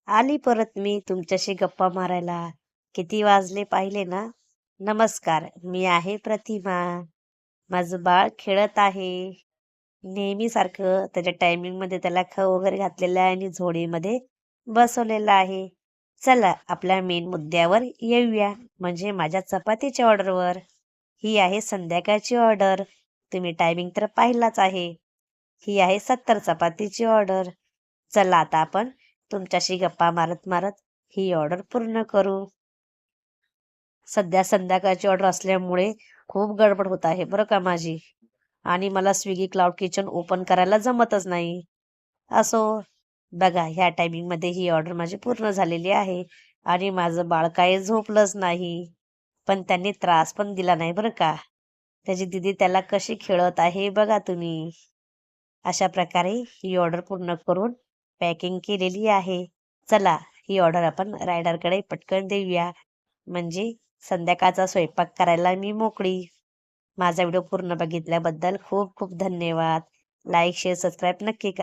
आली परत मी तुमच्याशी गप्पा मारायला. किती वाजले पाहिले ना? नमस्कार, मी आहे प्रतिमा. माझं बाळ खेळत आहे. नेहमीसारखं त्याच्या टायमिंगमध्ये त्याला खाऊ वगैरे घातलेलं आहे आणि झोळीमध्ये बसवलेलं आहे. चला आपल्या मेन मुद्द्यावर येऊया, म्हणजे माझ्या चपातीच्या ऑर्डरवर. ही आहे संध्याकाळची ऑर्डर. तुम्ही टायमिंग तर पाहिलाच आहे. ही आहे 70 चपातीची ऑर्डर. चला आता आपण तुमच्याशी गप्पा मारत मारत ही ऑर्डर पूर्ण करू. सध्या संध्याकाळची ऑर्डर असल्यामुळे खूप गडबड होत आहे बरं का माझी. आणि मला स्विगी क्लाउड किचन ओपन करायला जमतच नाही. असो, बघा ह्या टायमिंगमध्ये ही ऑर्डर माझी पूर्ण झालेली आहे. आणि माझं बाळ काही झोपलंच नाही. पण त्यांनी त्रास पण दिला नाही बरं का. त्याची दीदी त्याला कशी खेळत आहे बघा तुम्ही. अशा प्रकारे ही ऑर्डर पूर्ण करून पॅकिंग केलेली आहे. चला ही ऑर्डर आपण रायडरकडे पटकन देऊया, म्हणजे संध्याकाळचा स्वयंपाक करायला मी मोकळी. माझा व्हिडिओ पूर्ण बघितल्याबद्दल खूप खूप धन्यवाद. लाईक शेअर सबस्क्राईब नक्की करा.